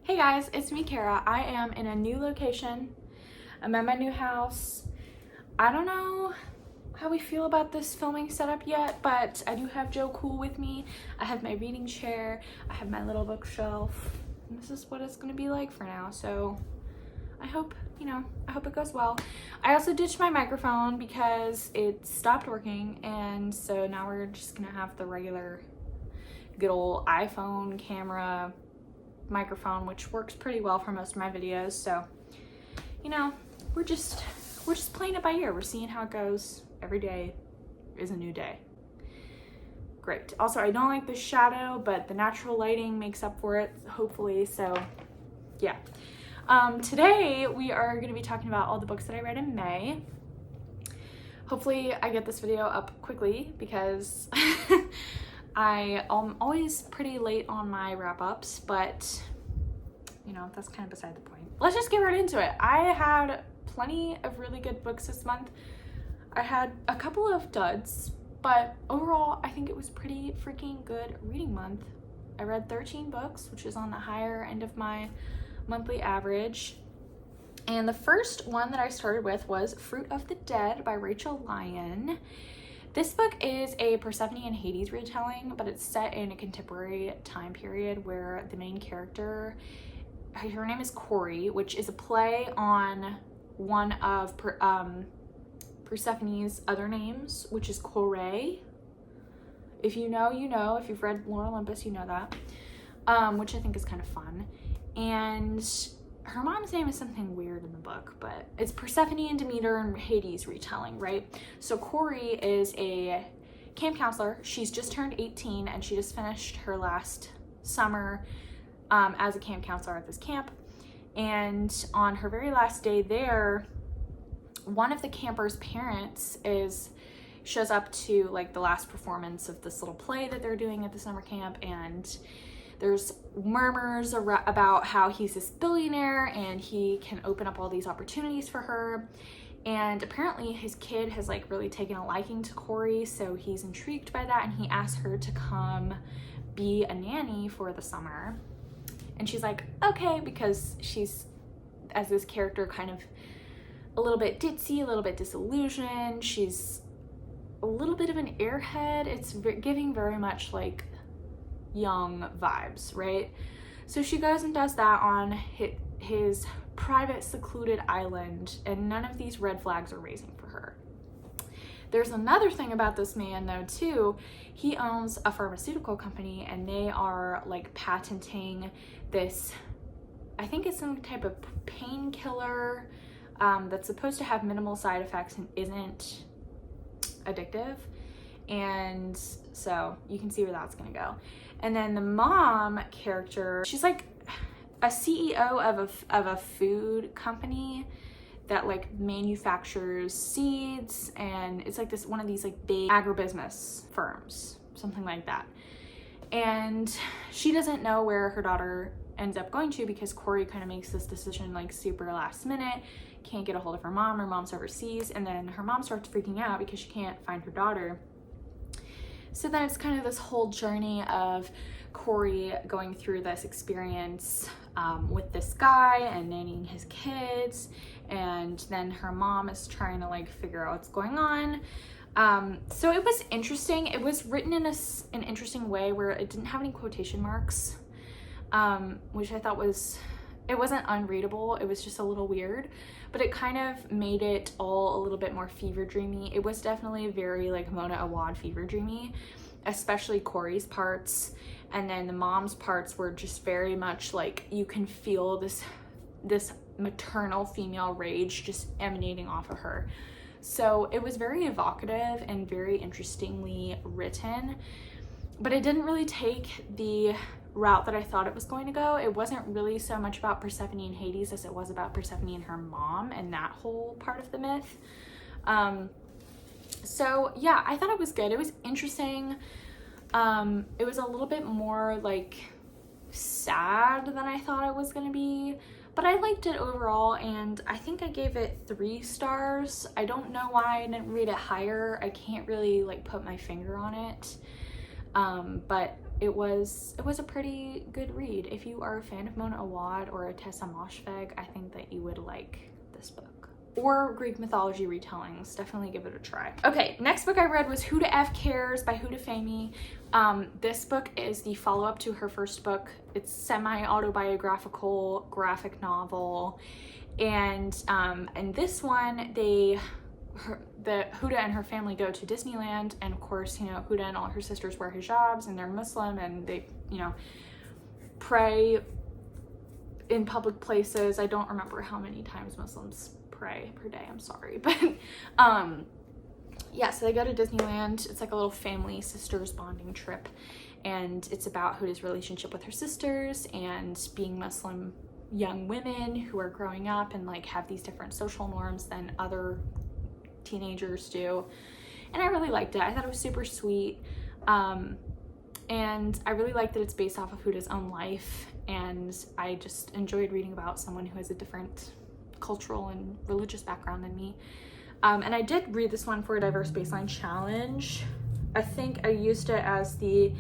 Hey guys, it's me, Kara. I am in a new location. I'm at my new house. I don't know how we feel about this filming setup yet, but I do have Joe Cool with me. I have my reading chair. I have my little bookshelf. And this is what it's gonna be like for now. So I hope, I hope it goes well. I also ditched my microphone because it stopped working, and so now we're just gonna have the regular good old iPhone camera microphone, which works pretty well for most of my videos. So we're just playing it by ear. We're seeing how it goes. Every day is a new day. Great. Also, I don't like the shadow, but the natural lighting makes up for it, hopefully. So yeah, today we are going to be talking about all the books that I read in May. Hopefully I get this video up quickly because I am always pretty late on my wrap-ups, but that's kind of beside the point. Let's just get right into it. I had plenty of really good books this month. I had a couple of duds, but overall I think it was pretty freaking good reading month. I read 13 books, which is on the higher end of my monthly average. And the first one that I started with was Fruit of the Dead by Rachel Lyon. This book is a Persephone and Hades retelling, but it's set in a contemporary time period where the main character, her name is Corey, which is a play on one of Persephone's other names, which is Corey. If you know, you know. If you've read Lore Olympus, you know that, which I think is kind of fun. And her mom's name is something weird in the book, but it's Persephone and Demeter and Hades retelling, right? So Corey is a camp counselor. She's just turned 18 and she just finished her last summer as a camp counselor at this camp. And on her very last day there, one of the campers' parents shows up to like the last performance of this little play that they're doing at the summer camp, and there's murmurs about how he's this billionaire and he can open up all these opportunities for her. And apparently his kid has like really taken a liking to Corey, so he's intrigued by that and he asks her to come be a nanny for the summer. And she's like, okay, because she's, as this character, kind of a little bit ditzy, a little bit disillusioned. She's a little bit of an airhead. It's giving very much like young vibes, right? So she goes and does that on his private secluded island, and none of these red flags are raising for her. There's another thing about this man though too. He owns a pharmaceutical company and they are like patenting this, I think it's some type of painkiller that's supposed to have minimal side effects and isn't addictive. And so you can see where that's gonna go. And then the mom character, she's like a CEO of a food company that like manufactures seeds, and it's like one of these like big agribusiness firms, something like that. And she doesn't know where her daughter ends up going to because Corey kind of makes this decision like super last minute, can't get a hold of her mom's overseas, and then her mom starts freaking out because she can't find her daughter. So then it's kind of this whole journey of Corey going through this experience with this guy and nannying his kids, and then her mom is trying to like figure out what's going on. So it was interesting. It was written in an interesting way where it didn't have any quotation marks, which I thought it wasn't unreadable. It was just a little weird, but it kind of made it all a little bit more fever dreamy. It was definitely very like Mona Awad fever dreamy, especially Corey's parts. And then the mom's parts were just very much like you can feel this maternal female rage just emanating off of her. So it was very evocative and very interestingly written, but it didn't really take the route that I thought it was going to go. It wasn't really so much about Persephone and Hades as it was about Persephone and her mom and that whole part of the myth. So yeah, I thought it was good. It was interesting. It was a little bit more like sad than I thought it was gonna be, but I liked it overall, and I think I gave it 3 stars. I don't know why I didn't rate it higher. I can't really like put my finger on it. But it was a pretty good read. If you are a fan of Mona Awad or a Tessa Moshfegh, I think that you would like this book. Or Greek mythology retellings, definitely give it a try. Okay, next book I read was Who the F Cares by Huda Fahmy. This book is the follow-up to her first book. It's semi-autobiographical graphic novel, and in this one Huda and her family go to Disneyland, and of course, you know, Huda and all her sisters wear hijabs and they're Muslim, and they, you know, pray in public places. I don't remember how many times Muslims pray per day, I'm sorry, but yeah, so they go to Disneyland. It's like a little family sisters bonding trip, and it's about Huda's relationship with her sisters and being Muslim young women who are growing up and like have these different social norms than other teenagers do. And I really liked it. I thought it was super sweet, and I really like that it's based off of Huda's own life, and I just enjoyed reading about someone who has a different cultural and religious background than me. And I did read this one for a diverse baseline challenge. I think I used it as the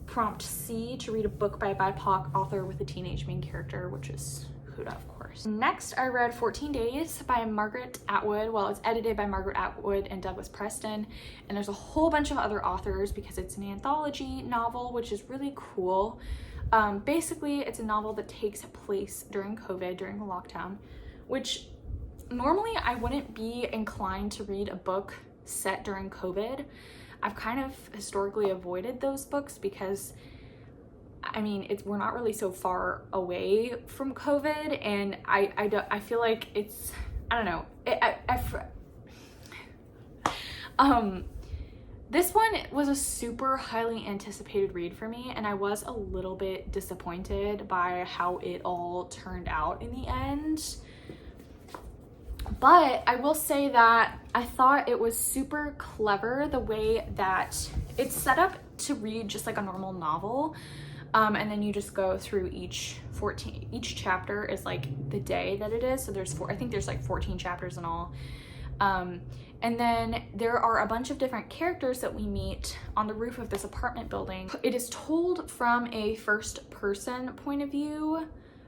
prompt C to read a book by a BIPOC author with a teenage main character, which is Huda, of course. Next, I read 14 Days by Margaret Atwood. Well, it's edited by Margaret Atwood and Douglas Preston, and there's a whole bunch of other authors because it's an anthology novel, which is really cool. Basically, it's a novel that takes place during COVID, during the lockdown, which normally I wouldn't be inclined to read a book set during COVID. I've kind of historically avoided those books because, I mean, we're not really so far away from COVID, and I feel like it's, I don't know, this one was a super highly anticipated read for me, and I was a little bit disappointed by how it all turned out in the end. But I will say that I thought it was super clever the way that it's set up to read just like a normal novel. And then you just go through each chapter is like the day that it is. So I think there's like 14 chapters in all. And then there are a bunch of different characters that we meet on the roof of this apartment building. It is told from a first person point of view.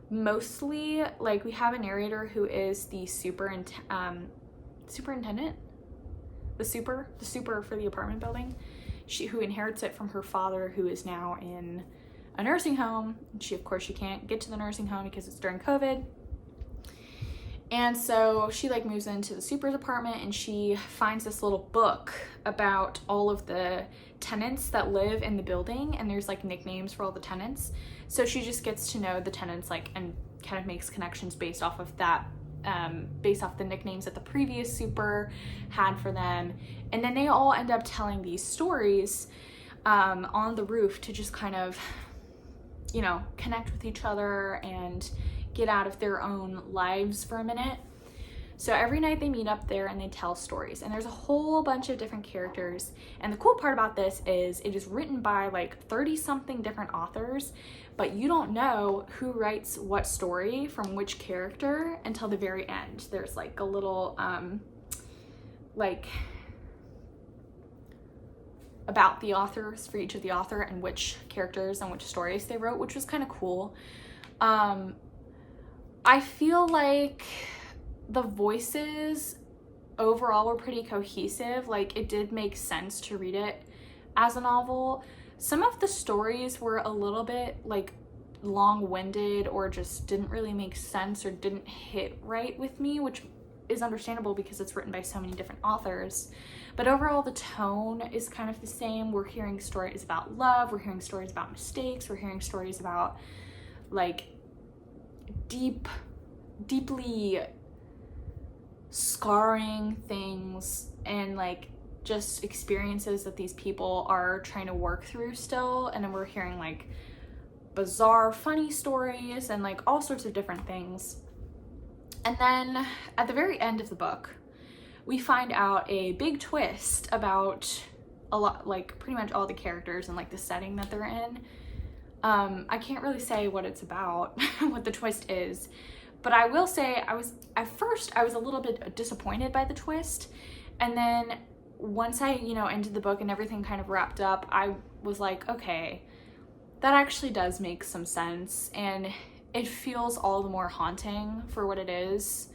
Mostly, like, we have a narrator who is the superintendent, the super for the apartment building, who inherits it from her father, who is now in a nursing home. She can't get to the nursing home because it's during COVID, and so she like moves into the super's apartment, and she finds this little book about all of the tenants that live in the building, and there's like nicknames for all the tenants. So she just gets to know the tenants, like, and kind of makes connections based off of that, based off the nicknames that the previous super had for them. And then they all end up telling these stories on the roof to just kind of, you know, connect with each other and get out of their own lives for a minute. So every night they meet up there and they tell stories, and there's a whole bunch of different characters. And the cool part about this is it is written by like 30 something different authors, but you don't know who writes what story from which character until the very end. There's like a little like about the authors for each of the author and which characters and which stories they wrote, which was kind of cool. I feel like the voices overall were pretty cohesive. Like, it did make sense to read it as a novel. Some of the stories were a little bit like long-winded or just didn't really make sense or didn't hit right with me, which is understandable because it's written by so many different authors. But overall, the tone is kind of the same. We're hearing stories about love, we're hearing stories about mistakes, we're hearing stories about like deeply scarring things and like just experiences that these people are trying to work through still. And then we're hearing like bizarre funny stories and like all sorts of different things. And then at the very end of the book, we find out a big twist about a lot, like pretty much all the characters and like the setting that they're in. I can't really say what it's about, what the twist is, but I will say at first I was a little bit disappointed by the twist. And then once I, ended the book and everything kind of wrapped up, I was like, okay, that actually does make some sense, and it feels all the more haunting for what it is.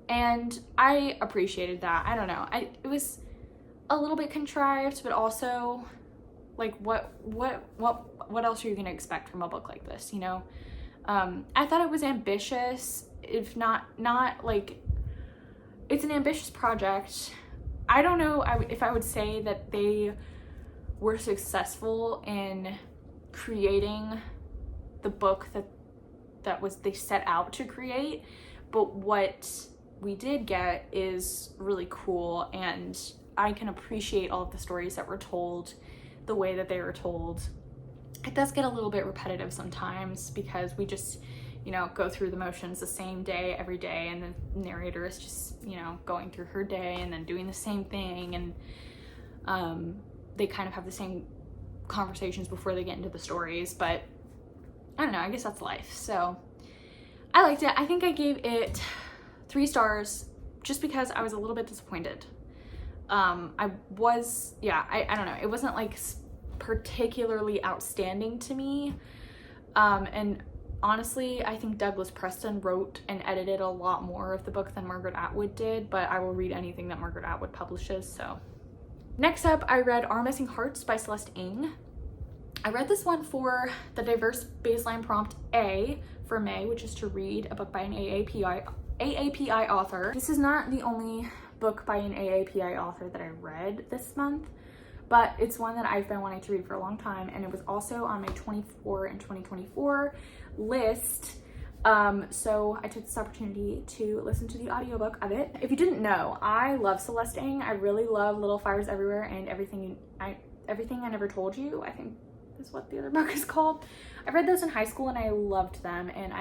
And I appreciated that. I don't know. It was a little bit contrived, but also like what else are you gonna expect from a book like this, you know? I thought it was ambitious, if not like, it's an ambitious project. I don't know if I would say that they were successful in creating the book that was they set out to create, but what we did get is really cool, and I can appreciate all of the stories that were told the way that they were told. It does get a little bit repetitive sometimes because we just, you know, go through the motions the same day every day, and the narrator is just, you know, going through her day and then doing the same thing, and they kind of have the same conversations before they get into the stories. But I don't know, I guess that's life. So I liked it. I think I gave it 3 stars just because I was a little bit disappointed. I don't know, it wasn't like particularly outstanding to me, and honestly I think Douglas Preston wrote and edited a lot more of the book than Margaret Atwood did, but I will read anything that Margaret Atwood publishes. So next up, I read Our Missing Hearts by Celeste Ng. I read this one for the diverse baseline prompt A for May, which is to read a book by an AAPI author. This is not the only book by an AAPI author that I read this month, but it's one that I've been wanting to read for a long time, and it was also on my 24 and 2024 list. So I took this opportunity to listen to the audiobook of it. If you didn't know, I love Celeste Ng. I really love Little Fires Everywhere and Everything I Never Told You, I think is what the other book is called. I read those in high school and I loved them, and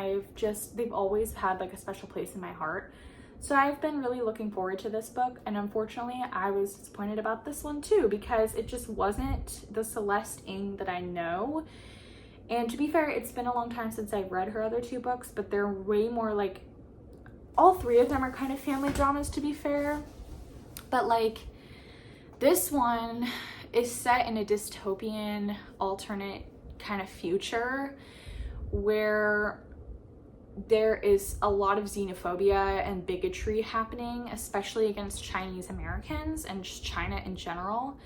they've always had like a special place in my heart. So I've been really looking forward to this book, and unfortunately I was disappointed about this one too, because it just wasn't the Celeste Ng that I know. And to be fair, it's been a long time since I've read her other 2 books, but they're way more like, all 3 of them are kind of family dramas, to be fair. But like, this one is set in a dystopian alternate kind of future where there is a lot of xenophobia and bigotry happening, especially against Chinese Americans and just China in general.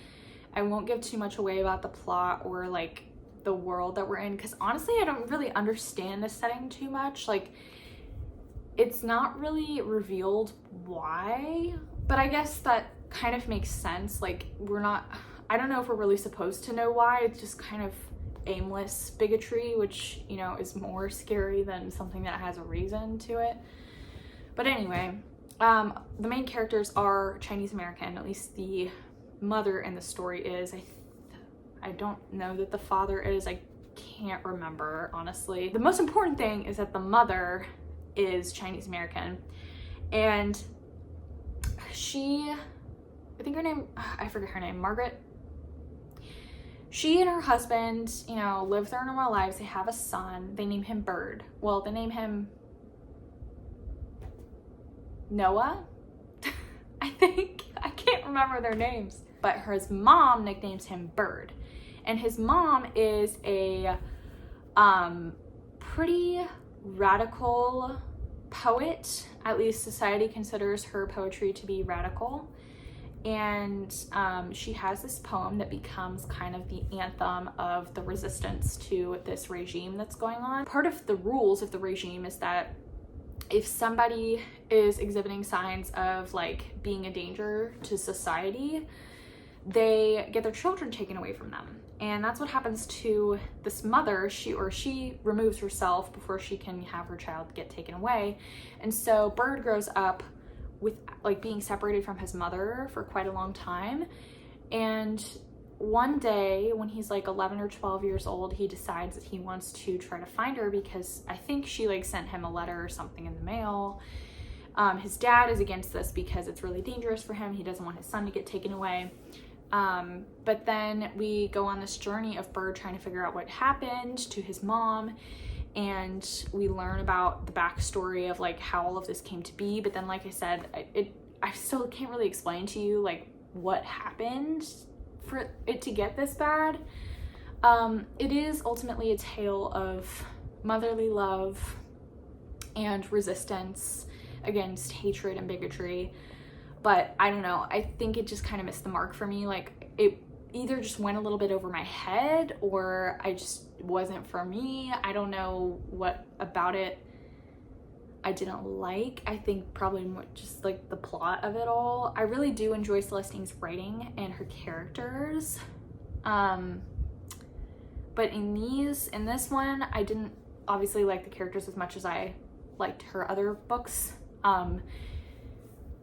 I won't give too much away about the plot or like the world that we're in, because honestly I don't really understand the setting too much. Like, it's not really revealed why, but I guess that kind of makes sense. Like, I don't know if we're really supposed to know why. It's just kind of aimless bigotry, which, you know, is more scary than something that has a reason to it. But anyway, the main characters are Chinese American, at least the mother in the story is. I don't know that the father is. I can't remember, honestly. The most important thing is that the mother is Chinese American, and I think her name, I forget her name, Margaret. She and her husband, you know, live their normal lives. They have a son. They name him Bird. Well, they name him Noah, I think. I can't remember their names. But his mom nicknames him Bird. And his mom is a pretty radical poet. At least society considers her poetry to be radical. And she has this poem that becomes kind of the anthem of the resistance to this regime that's going on. Part of the rules of the regime is that if somebody is exhibiting signs of like being a danger to society, they get their children taken away from them. And that's what happens to this mother. She removes herself before she can have her child get taken away. And so Bird grows up with like being separated from his mother for quite a long time. And one day when he's like 11 or 12 years old, he decides that he wants to try to find her, because I think she like sent him a letter or something in the mail. His dad is against this because it's really dangerous for him. He doesn't want his son to get taken away. But then we go on this journey of Bird trying to figure out what happened to his mom, and we learn about the backstory of like how all of this came to be. But then, like I said, I still can't really explain to you like what happened for it to get this bad. It is ultimately a tale of motherly love and resistance against hatred and bigotry, but I don't know, I think it just kind of missed the mark for me. Like, it either just went a little bit over my head, or I just wasn't for me. I don't know what about it I didn't like. I think probably more just like the plot of it all. I really do enjoy Celestine's writing and her characters, but in this one, I didn't obviously like the characters as much as I liked her other books.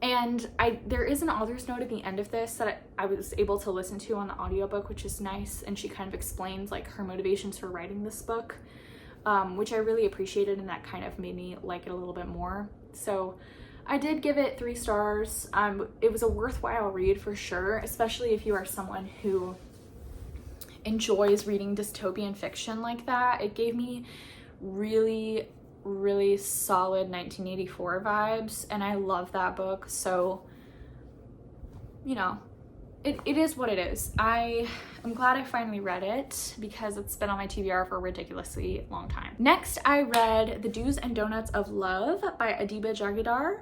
And there is an author's note at the end of this that I was able to listen to on the audiobook, which is nice, and she kind of explains like her motivations for writing this book, which I really appreciated, and that kind of made me like it a little bit more. So I did give it 3 stars. It was a worthwhile read for sure, especially if you are someone who enjoys reading dystopian fiction like that. It gave me really solid 1984 vibes, and I love that book. So, you know, it is what it is. I'm glad I finally read it because it's been on my TBR for a ridiculously long time. Next, I read The Do's and Donuts of Love by Adiba Jagidar.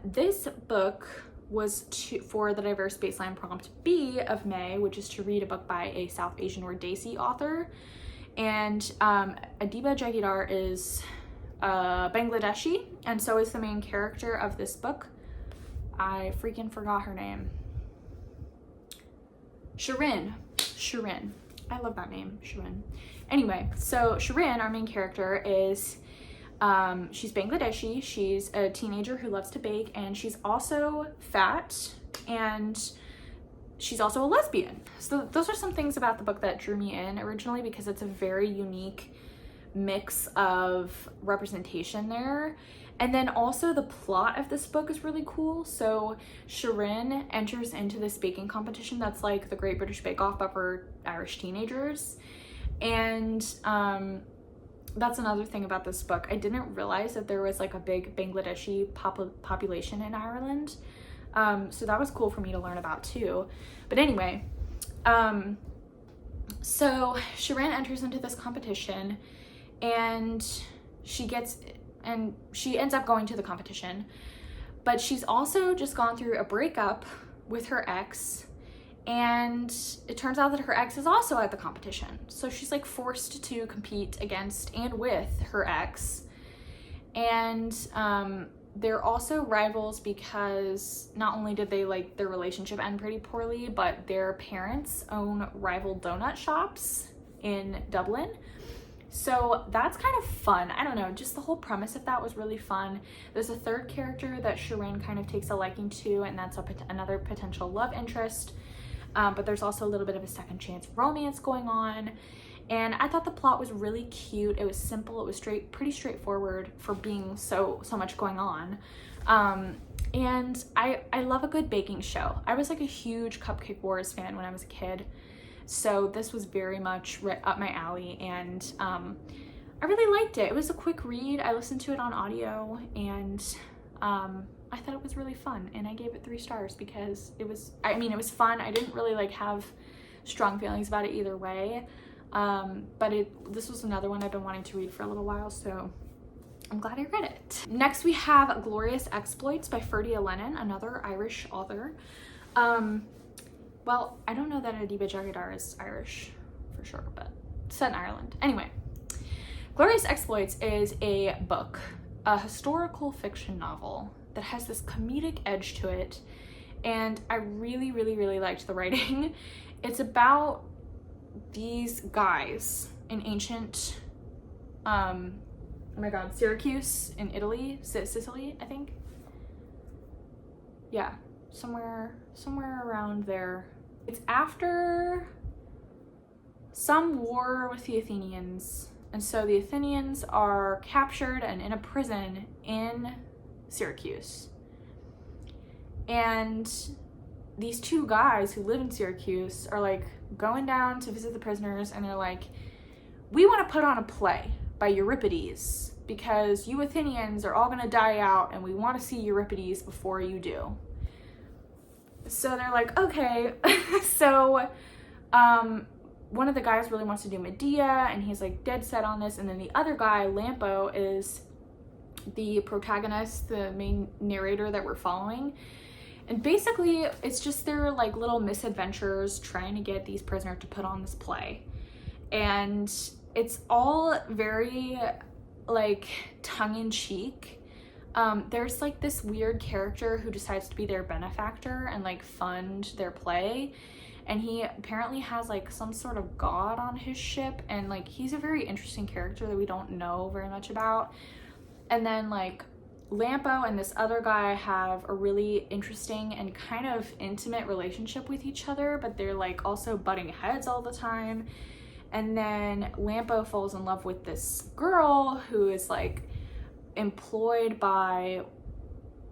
This book was for the Diverse Baseline Prompt B of May, which is to read a book by a South Asian or Desi author. And Adiba Jagidar is Bangladeshi, and so is the main character of this book. I freaking forgot her name. Shirin. I love that name, Shirin. Anyway, so Shirin, our main character, is she's Bangladeshi. She's a teenager who loves to bake, and she's also fat, and she's also a lesbian. So those are some things about the book that drew me in originally, because it's a very unique mix of representation there. And then also the plot of this book is really cool. So Shirin enters into this baking competition that's like the Great British Bake Off, but for Irish teenagers. And that's another thing about this book. I didn't realize that there was like a big Bangladeshi population in Ireland. So that was cool for me to learn about too. But anyway, so Shirin enters into this competition, and she ends up going to the competition, but she's also just gone through a breakup with her ex, and it turns out that her ex is also at the competition. So she's like forced to compete against and with her ex. And they're also rivals because not only did they like their relationship end pretty poorly, but their parents own rival donut shops in Dublin. So that's kind of fun. I don't know, just the whole premise of that was really fun. There's a third character that Shirin kind of takes a liking to, and that's another potential love interest. But there's also a little bit of a second chance romance going on. And I thought the plot was really cute. It was simple. It was pretty straightforward for being so much going on. And I love a good baking show. I was like a huge Cupcake Wars fan when I was a kid. So this was very much right up my alley, and I really liked it. It was a quick read. I listened to it on audio, and I thought it was really fun, and I gave it 3 stars because it was fun. I didn't really like have strong feelings about it either way. But this was another one I've been wanting to read for a little while, so I'm glad I read it. Next we have Glorious Exploits by Ferdia Lennon, another Irish author. Well, I don't know that Adiba Jagidar is Irish for sure, but it's set in Ireland. Anyway, Glorious Exploits is a book, a historical fiction novel that has this comedic edge to it, and I really liked the writing. It's about these guys in ancient Syracuse in Italy, Sicily, I think. Yeah, somewhere around there. It's after some war with the Athenians, and so the Athenians are captured and in a prison in Syracuse, and these 2 guys who live in Syracuse are like going down to visit the prisoners, and they're like, we want to put on a play by Euripides because you Athenians are all going to die out, and we want to see Euripides before you do. So they're like, okay. So one of the guys really wants to do Medea, and he's like dead set on this. And then the other guy, Lampo, is the protagonist, the main narrator that we're following. And basically it's just their like little misadventures trying to get these prisoners to put on this play. And it's all very like tongue-in-cheek. There's like this weird character who decides to be their benefactor and like fund their play. And he apparently has like some sort of god on his ship, and like he's a very interesting character that we don't know very much about. And then like Lampo and this other guy have a really interesting and kind of intimate relationship with each other, but they're like also butting heads all the time. And then Lampo falls in love with this girl who is like employed by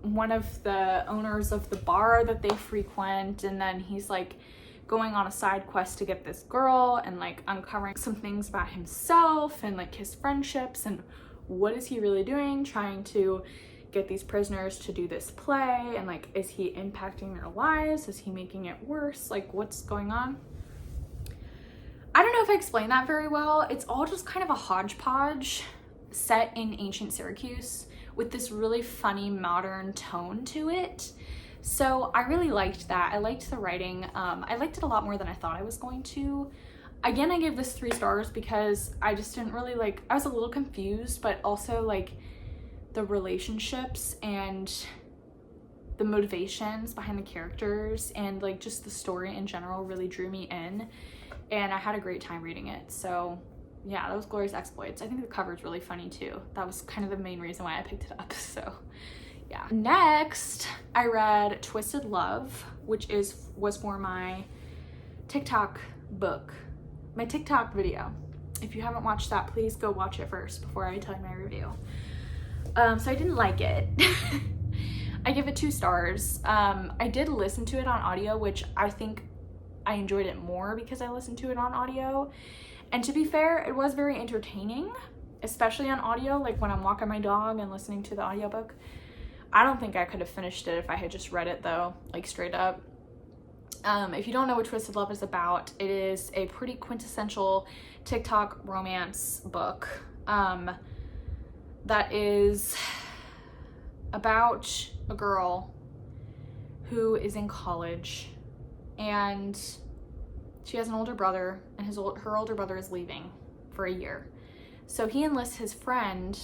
one of the owners of the bar that they frequent, and then he's like going on a side quest to get this girl and like uncovering some things about himself and like his friendships and what is he really doing trying to get these prisoners to do this play, and like is he impacting their lives, is he making it worse, like what's going on. I don't know if I explained that very well. It's all just kind of a hodgepodge set in ancient Syracuse with this really funny modern tone to it. So I really liked that. I liked the writing. I liked it a lot more than I thought I was going to. Again, I gave this 3 stars because I just didn't really like, I was a little confused, but also like the relationships and the motivations behind the characters and like just the story in general really drew me in, and I had a great time reading it. So yeah, that was Glorious Exploits. I think the cover is really funny too. That was kind of the main reason why I picked it up. So yeah. Next, I read Twisted Love, which was for my TikTok book, my TikTok video. If you haven't watched that, please go watch it first before I tell you my review. So I didn't like it. I give it 2 stars. I did listen to it on audio, which I think I enjoyed it more because I listened to it on audio. And to be fair, it was very entertaining, especially on audio, like when I'm walking my dog and listening to the audiobook. I don't think I could have finished it if I had just read it though, like straight up. If you don't know what Twisted Love is about, it is a pretty quintessential TikTok romance book that is about a girl who is in college, and she has an older brother, and her older brother is leaving for a year. So he enlists his friend,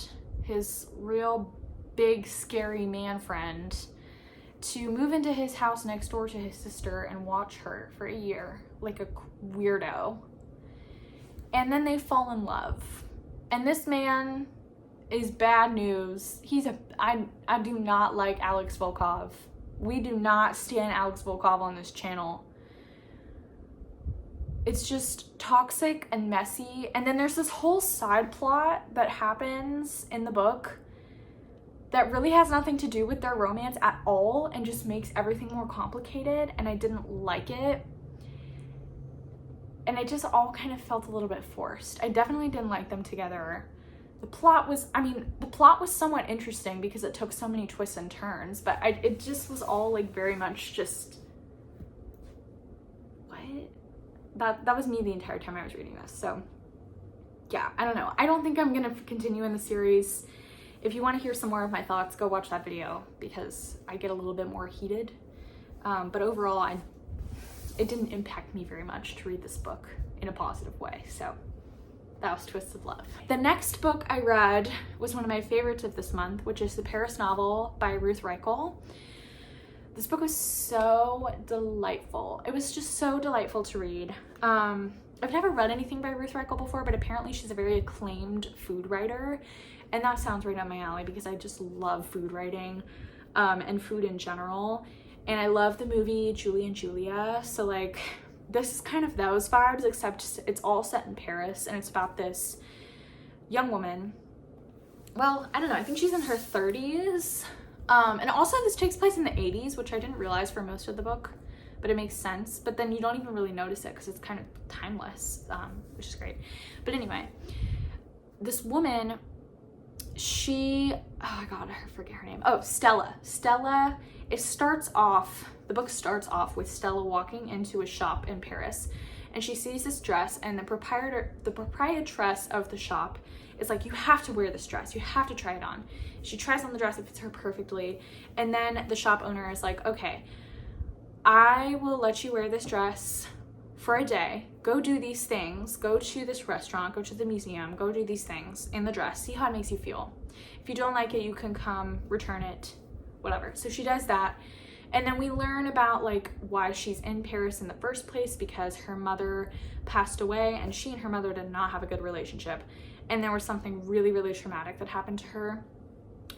his real big scary man friend, to move into his house next door to his sister and watch her for a year like a weirdo. And then they fall in love, and this man is bad news. I do not like Alex Volkov. We do not stand Alex Volkov on this channel. It's just toxic and messy. And then there's this whole side plot that happens in the book that really has nothing to do with their romance at all and just makes everything more complicated, and I didn't like it. And it just all kind of felt a little bit forced. I definitely didn't like them together. The plot was somewhat interesting because it took so many twists and turns, but it just was all like very much just, what? That was me the entire time I was reading this. So yeah, I don't know. I don't think I'm gonna continue in the series. If you want to hear some more of my thoughts, go watch that video because I get a little bit more heated. But overall, it didn't impact me very much to read this book in a positive way. So that was Twisted Love. The next book I read was one of my favorites of this month, which is The Paris Novel by Ruth Reichel. This book was so delightful. It was just so delightful to read. I've never read anything by Ruth Reichel before, but apparently she's a very acclaimed food writer. And that sounds right up my alley because I just love food writing and food in general. And I love the movie Julie and Julia. So like, this is kind of those vibes, except it's all set in Paris, and it's about this young woman. Well, I don't know, I think she's in her 30s. And also this takes place in the 80s, which I didn't realize for most of the book, but it makes sense. But then you don't even really notice it because it's kind of timeless, which is great. But anyway, this woman, oh my God, I forget her name. Oh, Stella. The book starts off with Stella walking into a shop in Paris, and she sees this dress, and the proprietress of the shop is like, you have to wear this dress, you have to try it on. She tries on the dress, it fits her perfectly, and then the shop owner is like, okay, I will let you wear this dress for a day, go do these things, go to this restaurant, go to the museum, go do these things in the dress, see how it makes you feel. If you don't like it, you can come return it, whatever. So she does that, and then we learn about like why she's in Paris in the first place, because her mother passed away and she and her mother did not have a good relationship, and there was something really, really traumatic that happened to her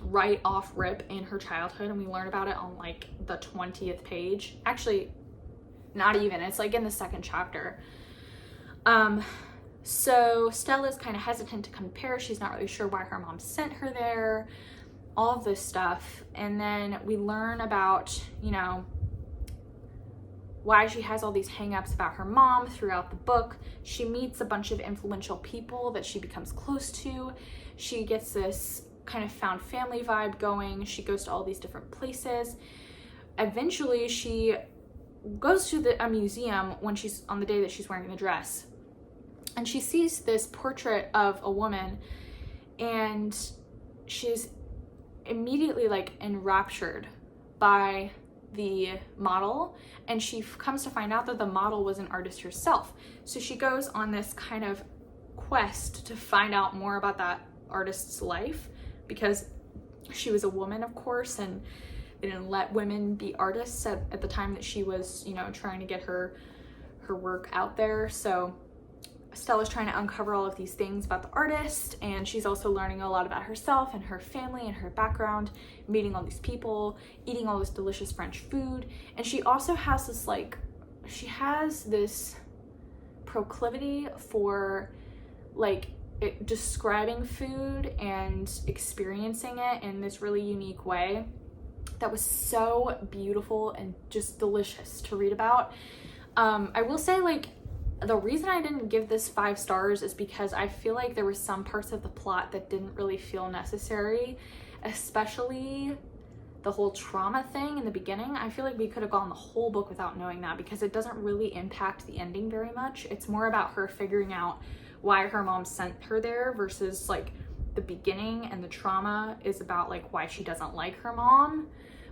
right off rip in her childhood, and we learn about it on like the 20th page. Actually, not even, it's like in the second chapter. So Stella's kind of hesitant to come to Paris. She's not really sure why her mom sent her there, all of this stuff. And then we learn about, you know, why she has all these hang-ups about her mom throughout the book. She meets a bunch of influential people that she becomes close to. She gets this kind of found family vibe going. She goes to all these different places. Eventually she goes to a museum when she's on the day that she's wearing the dress, and she sees this portrait of a woman, and she's immediately like enraptured by the model, and she comes to find out that the model was an artist herself. So she goes on this kind of quest to find out more about that artist's life, because she was a woman, of course, and they didn't let women be artists at the time that she was, you know, trying to get her work out there. So Stella's trying to uncover all of these things about the artist, and she's also learning a lot about herself and her family and her background, meeting all these people, eating all this delicious French food. And she also has this this proclivity for like describing food and experiencing it in this really unique way that was so beautiful and just delicious to read about. I will say, like, the reason I didn't give this 5 stars is because I feel like there were some parts of the plot that didn't really feel necessary, especially the whole trauma thing in the beginning. I feel like we could have gone the whole book without knowing that, because it doesn't really impact the ending very much. It's more about her figuring out why her mom sent her there, versus like the beginning, and the trauma is about like why she doesn't like her mom.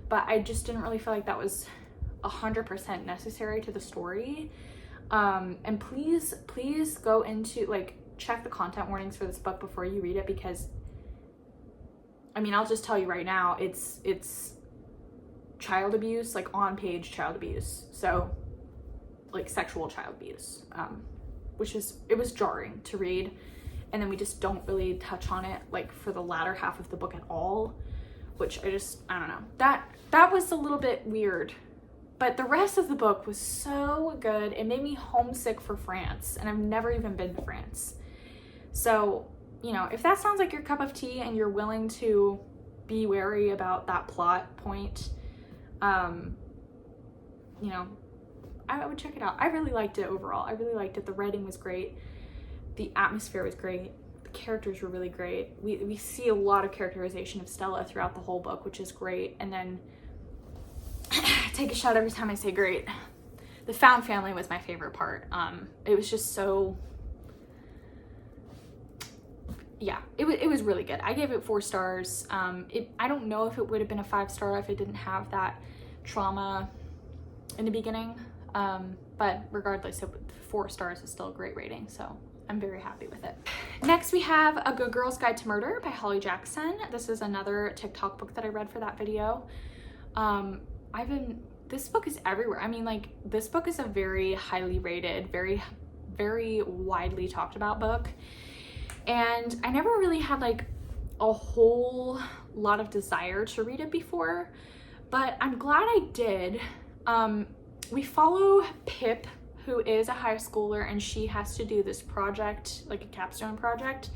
But I just didn't really feel like that was 100% necessary to the story. And please go into, like, check the content warnings for this book before you read it, because I mean, I'll just tell you right now, it's child abuse, like on page child abuse. So like sexual child abuse, it was jarring to read. And then we just don't really touch on it like for the latter half of the book at all, which I don't know. That was a little bit weird. But the rest of the book was so good. It made me homesick for France, and I've never even been to France. So, you know, if that sounds like your cup of tea and you're willing to be wary about that plot point, you know, I would check it out. I really liked it overall. I really liked it. The writing was great. The atmosphere was great. The characters were really great. We see a lot of characterization of Stella throughout the whole book, which is great. And then take a shot every time I say great. The found family was my favorite part. It was just so, yeah, it was really good. I gave it 4 stars. I don't know if it would have been a 5-star if it didn't have that trauma in the beginning. But regardless, 4 stars is still a great rating. So I'm very happy with it. Next, we have A Good Girl's Guide to Murder by Holly Jackson. This is another TikTok book that I read for that video. This book is everywhere. I mean, like, this book is a very highly rated, very, very widely talked about book. And I never really had like a whole lot of desire to read it before, but I'm glad I did. We follow Pip, who is a high schooler, and she has to do this project, like a capstone project.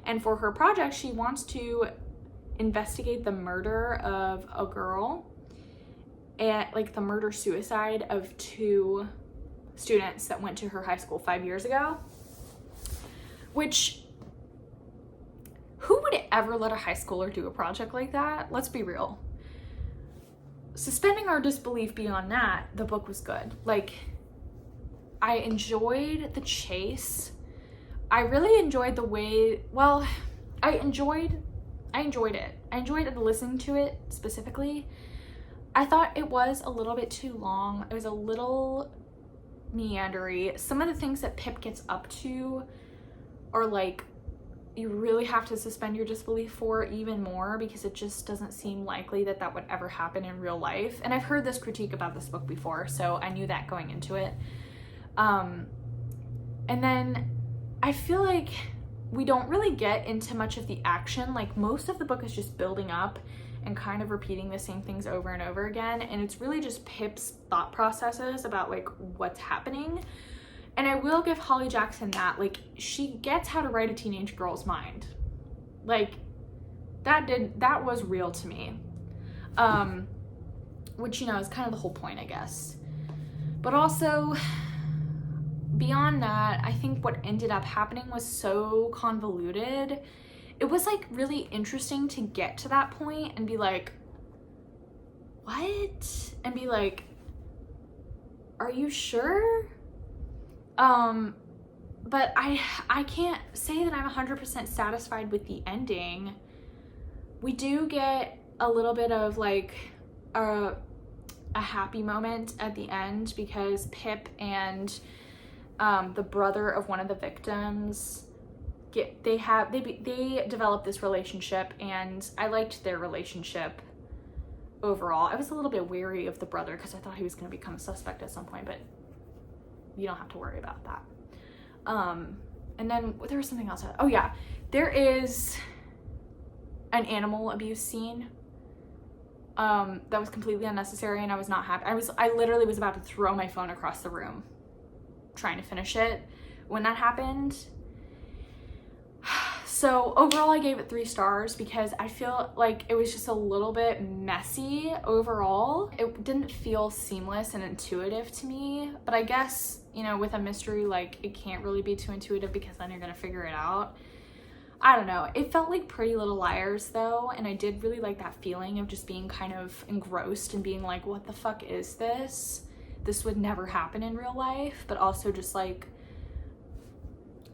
And for her project, she wants to investigate the murder of a girl, and like the murder-suicide of 2 students that went to her high school 5 years ago. Which, who would ever let a high schooler do a project like that? Let's be real. Suspending our disbelief beyond that, the book was good. Like, I enjoyed the chase. I really enjoyed the way, well, I enjoyed it. I enjoyed listening to it specifically. I thought it was a little bit too long. It was a little meandery. Some of the things that Pip gets up to are like, you really have to suspend your disbelief for even more, because it just doesn't seem likely that that would ever happen in real life. And I've heard this critique about this book before, so I knew that going into it. And then I feel like we don't really get into much of the action. Like, most of the book is just building up and kind of repeating the same things over and over again. And it's really just Pip's thought processes about like what's happening. And I will give Holly Jackson that, like, she gets how to write a teenage girl's mind. Like, that was real to me. Which, you know, is kind of the whole point, I guess. But also, beyond that, I think what ended up happening was so convoluted. It was like really interesting to get to that point and be like, what? And be like, are you sure? But I can't say that I'm 100% satisfied with the ending. We do get a little bit of like a happy moment at the end, because Pip and the brother of one of the victims they develop this relationship, and I liked their relationship overall. I was a little bit wary of the brother because I thought he was going to become a suspect at some point, but you don't have to worry about that. And then there was something else. Oh yeah, there is an animal abuse scene that was completely unnecessary, and I was not happy. I literally was about to throw my phone across the room trying to finish it when that happened. So overall, I gave it 3 stars because I feel like it was just a little bit messy overall. It didn't feel seamless and intuitive to me, but I guess, you know, with a mystery, like, it can't really be too intuitive because then you're gonna figure it out. I don't know. It felt like Pretty Little Liars though, and I did really like that feeling of just being kind of engrossed and being like, what the fuck is this? This would never happen in real life, but also just like,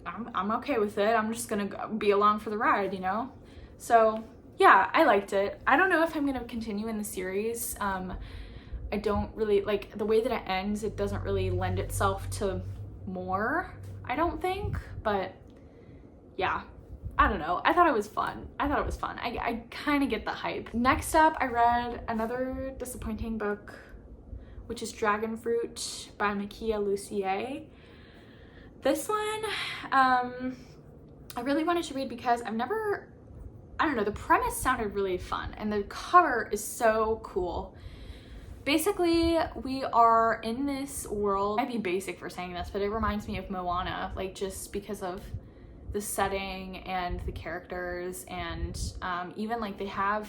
I'm okay with it. I'm just gonna be along for the ride, you know? So yeah, I liked it. I don't know if I'm gonna continue in the series. I don't really, like, the way that it ends, it doesn't really lend itself to more, I don't think, but yeah, I don't know. I thought it was fun. I kind of get the hype. Next up, I read another disappointing book, which is Dragon Fruit by Makia Lucier. This one, I really wanted to read because I don't know, the premise sounded really fun and the cover is so cool. Basically, we are in this world. It might be basic for saying this, but it reminds me of Moana, like, just because of the setting and the characters, and even like they have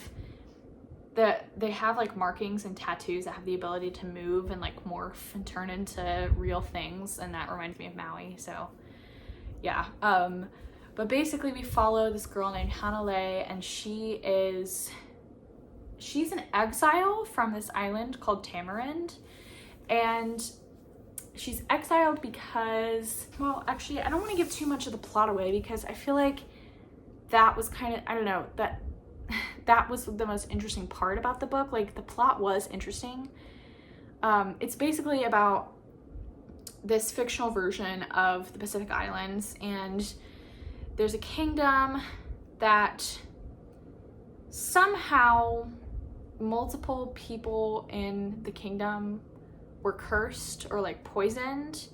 like markings and tattoos that have the ability to move and like morph and turn into real things, and that reminds me of Maui. So yeah, but basically we follow this girl named Hanalei, and she's in exile from this island called Tamarind, and she's exiled because, well, actually I don't want to give too much of the plot away because I feel like that was kind of, I don't know, that was the most interesting part about the book. Like, the plot was interesting. It's basically about this fictional version of the Pacific Islands, and there's a kingdom that somehow multiple people in the kingdom were cursed or like poisoned,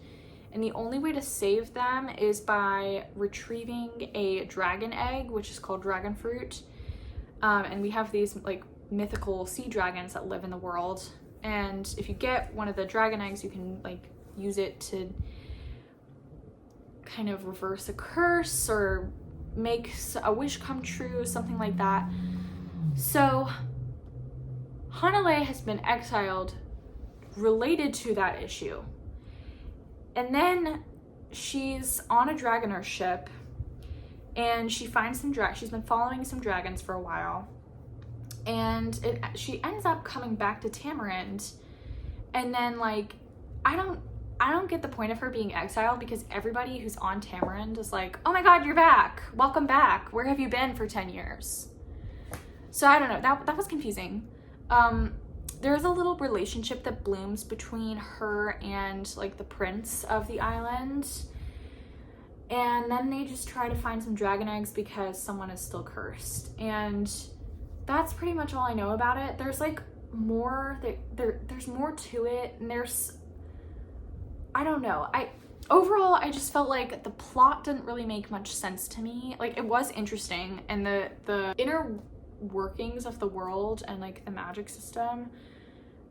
and the only way to save them is by retrieving a dragon egg, which is called dragon fruit. And we have these like mythical sea dragons that live in the world, and if you get one of the dragon eggs, you can like use it to kind of reverse a curse or make a wish come true, something like that. So Hanalei has been exiled related to that issue, and then she's on a dragoner ship, and she finds some she's been following some dragons for a while, and she ends up coming back to Tamarind, and then like I I don't get the point of her being exiled, because everybody who's on Tamarind is like, oh my god, you're back, welcome back, where have you been for 10 years? So I don't know, that was confusing. There's a little relationship that blooms between her and like the prince of the island, and then they just try to find some dragon eggs because someone is still cursed, and that's pretty much all I know about it. There's like more, there's more to it, and I don't know. Overall, I just felt like the plot didn't really make much sense to me. Like, it was interesting, and the inner workings of the world and like the magic system,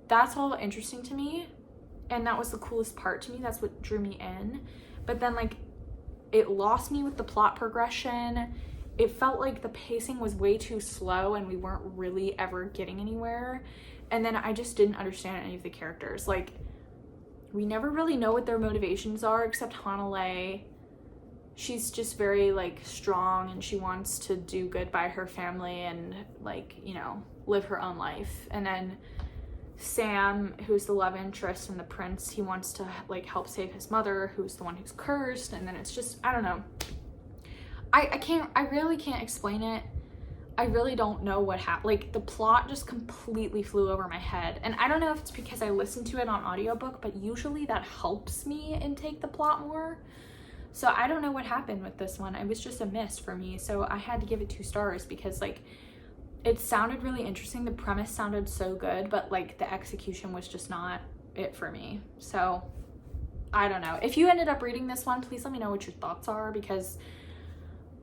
that's all interesting to me, and that was the coolest part to me. That's what drew me in. But then like it lost me with the plot progression. It felt like the pacing was way too slow and we weren't really ever getting anywhere. And then I just didn't understand any of the characters. Like, we never really know what their motivations are, except Hanalei. She's just very like strong, and she wants to do good by her family and like, you know, live her own life. And then Sam, who's the love interest, and the prince, he wants to like help save his mother, who's the one who's cursed. And then it's just, I don't know. I really can't explain it. I really don't know what happened. Like, the plot just completely flew over my head. And I don't know if it's because I listened to it on audiobook, but usually that helps me intake the plot more. So I don't know what happened with this one. It was just a miss for me. So I had to give it 2 stars because like it sounded really interesting. The premise sounded so good, but like the execution was just not it for me. So I don't know. If you ended up reading this one, please let me know what your thoughts are, because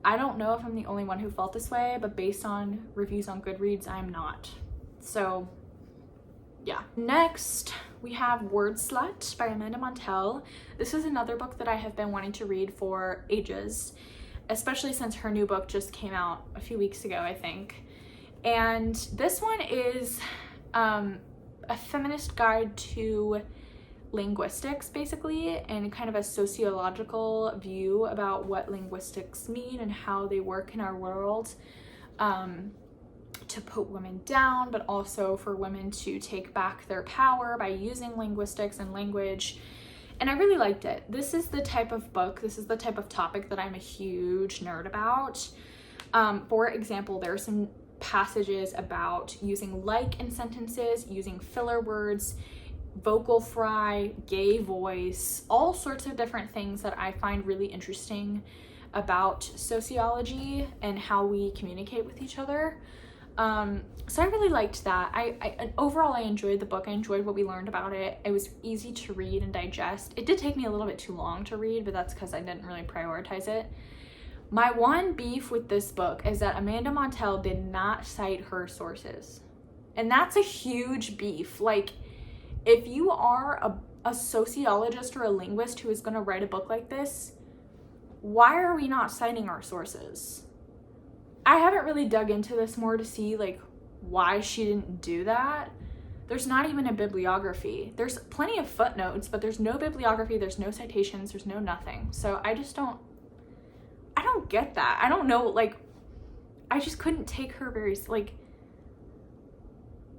I don't know if I'm the only one who felt this way, but based on reviews on Goodreads, I'm not. So yeah. Next, we have Word Slut by Amanda Montell. This is another book that I have been wanting to read for ages, especially since her new book just came out a few weeks ago, I think. And this one is a feminist guide to linguistics, basically, and kind of a sociological view about what linguistics mean and how they work in our world, to put women down, but also for women to take back their power by using linguistics and language. And I really liked it. This is the type of book, this is the type of topic that I'm a huge nerd about. For example, there are some passages about using like in sentences, using filler words, vocal fry, gay voice, all sorts of different things that I find really interesting about sociology and how we communicate with each other. So I really liked that. Overall, I enjoyed the book. I enjoyed what we learned about it. It was easy to read and digest. It did take me a little bit too long to read, but that's because I didn't really prioritize it. My one beef with this book is that Amanda Montell did not cite her sources. And that's a huge beef. Like, if you are a sociologist or a linguist who is going to write a book like this, why are we not citing our sources? I haven't really dug into this more to see like why she didn't do that. There's not even a bibliography. There's plenty of footnotes, but there's no bibliography, there's no citations, there's no nothing. So I don't get that. I don't know, like, I just couldn't take her very, like,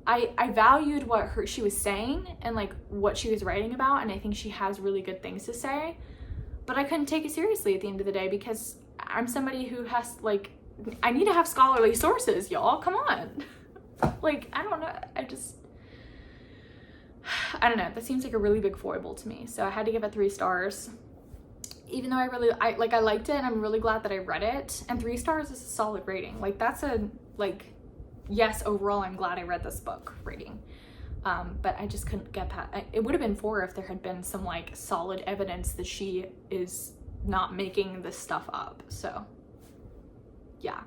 I valued what she was saying and like what she was writing about, and I think she has really good things to say, but I couldn't take it seriously at the end of the day because I'm somebody who has, like, I need to have scholarly sources, y'all. Come on. Like, I don't know. I don't know. That seems like a really big foible to me. So I had to give it 3 stars. Even though I liked it, and I'm really glad that I read it. And 3 stars is a solid rating. Like, that's a, like, yes, overall, I'm glad I read this book rating. But I just couldn't get past. It would have been 4 if there had been some, like, solid evidence that she is not making this stuff up. So yeah.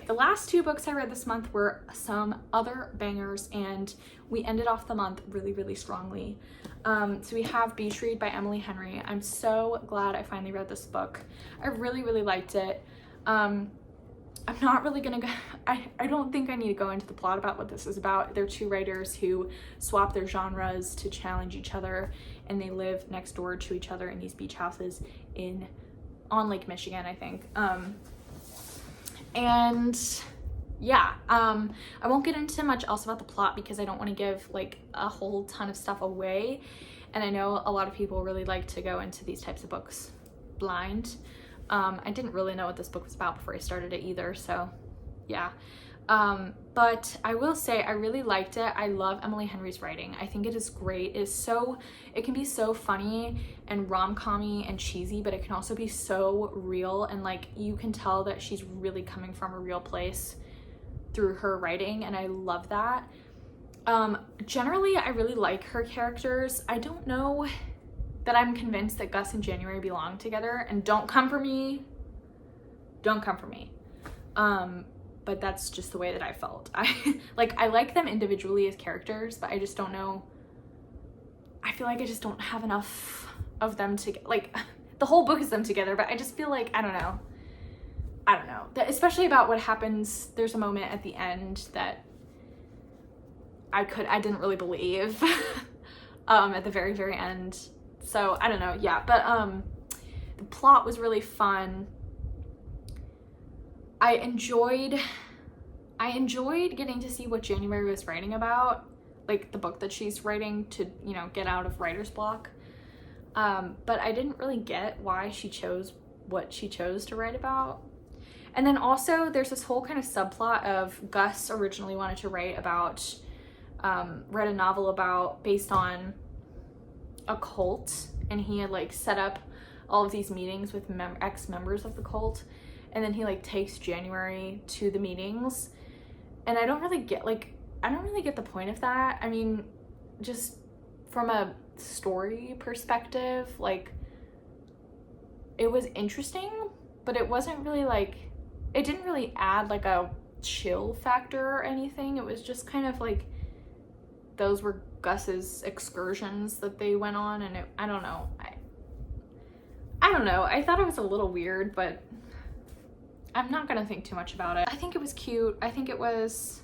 The last 2 books I read this month were some other bangers, and we ended off the month really, really strongly. So we have Beach Read by Emily Henry. I'm so glad I finally read this book. I really, really liked it. I'm not really gonna go, I don't think I need to go into the plot about what this is about. They're 2 writers who swap their genres to challenge each other, and they live next door to each other in these beach houses on Lake Michigan, I think. And yeah, I won't get into much else about the plot because I don't want to give like a whole ton of stuff away. And I know a lot of people really like to go into these types of books blind. I didn't really know what this book was about before I started it either, so yeah. But I will say I really liked it. I love Emily Henry's writing. I think it is great. It can be so funny and rom-com-y and cheesy, but it can also be so real, and like you can tell that she's really coming from a real place through her writing, and I love that. Generally, I really like her characters. I don't know that I'm convinced that Gus and January belong together, and don't come for me. But that's just the way that I felt. I like them individually as characters, but I just don't know. I feel like I just don't have enough of them to, like, the whole book is them together, but I just feel like, I don't know. That, especially about what happens, there's a moment at the end that I didn't really believe at the very, very end. So I don't know. Yeah. But, the plot was really fun. I enjoyed getting to see what January was writing about, like the book that she's writing to, you know, get out of writer's block. But I didn't really get why she chose what she chose to write about. And then also there's this whole kind of subplot of Gus originally wanted to write about, read a novel based on a cult, and he had like set up all of these meetings with ex-members of the cult. And then he like takes January to the meetings, and I don't really get the point of that. I mean, just from a story perspective, like it was interesting, but it wasn't really like, it didn't really add like a chill factor or anything. It was just kind of like those were Gus's excursions that they went on, and I don't know. I don't know. I thought it was a little weird, but I'm not gonna think too much about it. I think it was cute. I think it was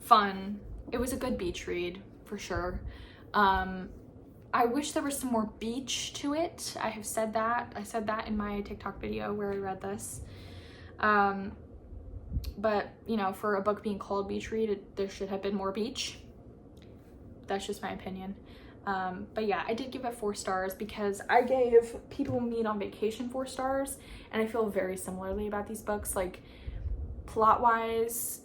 fun. It was a good beach read for sure. I wish there was some more beach to it. I have said that. I said that in my TikTok video where I read this. But you know, for a book being called beach read, there should have been more beach. That's just my opinion. But yeah, I did give it 4 stars because I gave People Meet on Vacation 4 stars, and I feel very similarly about these books. Like, plot-wise,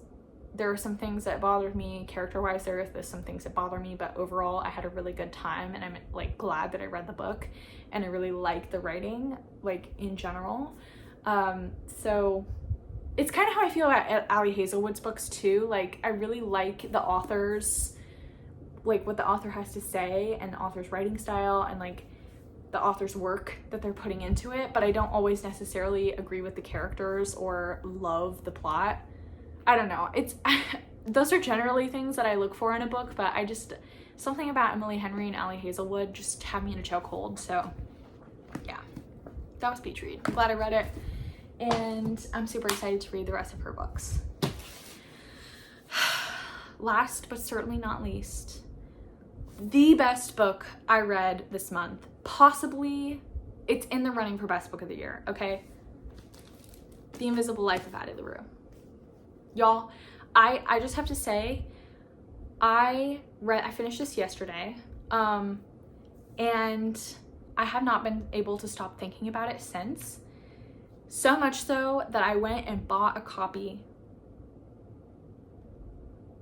there are some things that bothered me. Character-wise, there's some things that bother me, but overall, I had a really good time, and I'm like glad that I read the book, and I really like the writing, like in general. So it's kind of how I feel about Ali Hazelwood's books too. Like, I really like the authors, like what the author has to say and the author's writing style and like the author's work that they're putting into it, but I don't always necessarily agree with the characters or love the plot. I don't know. Those are generally things that I look for in a book, but something about Emily Henry and Ali Hazelwood just had me in a chokehold. So yeah, that was Beach Read. I'm glad I read it, and I'm super excited to read the rest of her books. Last but certainly not least, the best book I read this month, possibly, it's in the running for best book of the year, okay? The Invisible Life of Addie LaRue. Y'all, I just have to say, I finished this yesterday, and I have not been able to stop thinking about it since. So much so that I went and bought a copy.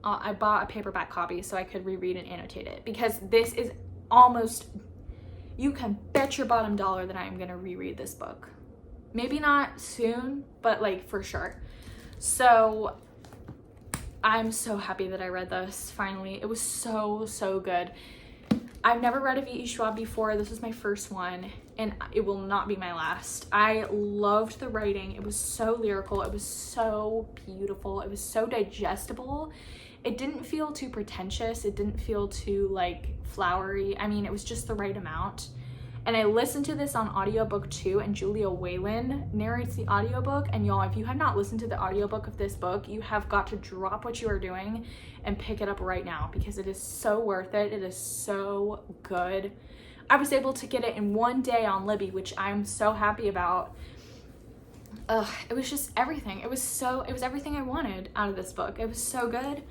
I bought a paperback copy so I could reread and annotate it, because this is almost, you can bet your bottom dollar that I am going to reread this book. Maybe not soon, but like for sure. So I'm so happy that I read this finally. It was so, so good. I've never read a V.E. Schwab before. This was my first one, and it will not be my last. I loved the writing. It was so lyrical. It was so beautiful. It was so digestible. It didn't feel too pretentious. It didn't feel too like flowery. I mean, it was just the right amount. And I listened to this on audiobook too, and Julia Whalen narrates the audiobook. And y'all, if you have not listened to the audiobook of this book, you have got to drop what you are doing and pick it up right now, because it is so worth it. It is so good. I was able to get it in one day on Libby, which I'm so happy about. it was just everything. It was everything I wanted out of this book. It was so good.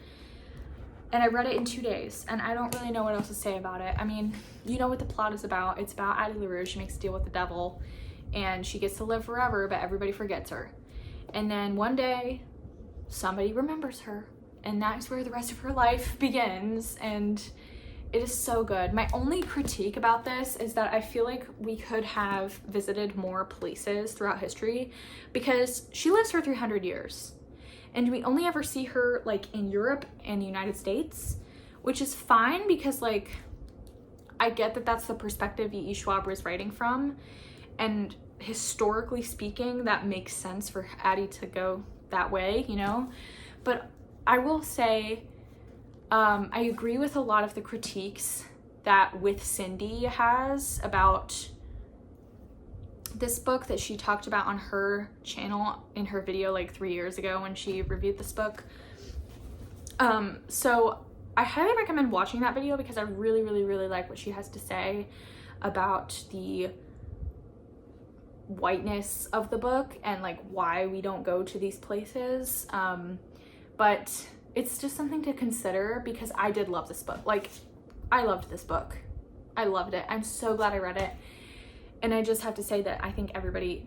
And I read it in 2 days, and I don't really know what else to say about it. I mean, you know what the plot is about. It's about Addie LaRue. She makes a deal with the devil, and she gets to live forever, but everybody forgets her. And then one day, somebody remembers her, and that's where the rest of her life begins, and it is so good. My only critique about this is that I feel like we could have visited more places throughout history, because she lives for 300 years. And we only ever see her like in Europe and the United States, which is fine because like I get that that's the perspective E.E. Schwab was writing from. And historically speaking, that makes sense for Addie to go that way, you know? But I will say, I agree with a lot of the critiques that With Cindy has about this book that she talked about on her channel in her video like 3 years ago when she reviewed this book. So I highly recommend watching that video because I really, really, really like what she has to say about the whiteness of the book and like why we don't go to these places. But it's just something to consider because I did love this book. Like, I loved this book. I loved it. I'm so glad I read it. And I just have to say that I think everybody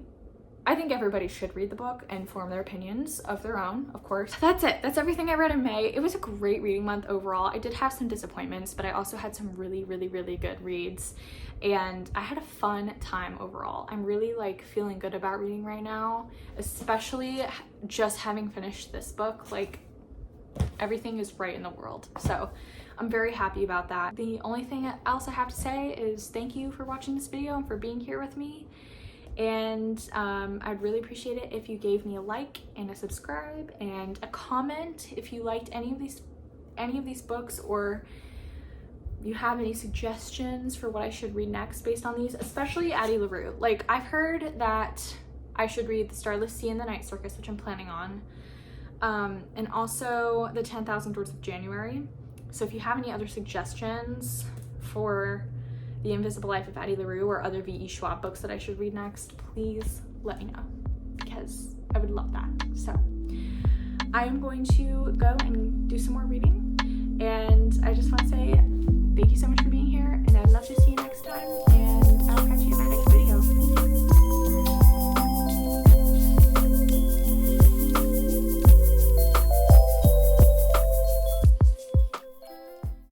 should read the book and form their opinions of their own, of course. That's it. That's everything I read in May. It was a great reading month overall. I did have some disappointments, but I also had some really, really, really good reads. And I had a fun time overall. I'm really like feeling good about reading right now, especially just having finished this book. Like, everything is right in the world. So I'm very happy about that. The only thing else I have to say is thank you for watching this video and for being here with me. And I'd really appreciate it if you gave me a like and a subscribe and a comment if you liked any of these books, or you have any suggestions for what I should read next based on these, especially Addie LaRue. Like, I've heard that I should read The Starless Sea and the Night Circus, which I'm planning on. And also The 10,000 Words of January. So if you have any other suggestions for The Invisible Life of Addie LaRue or other V.E. Schwab books that I should read next, please let me know because I would love that. So I am going to go and do some more reading.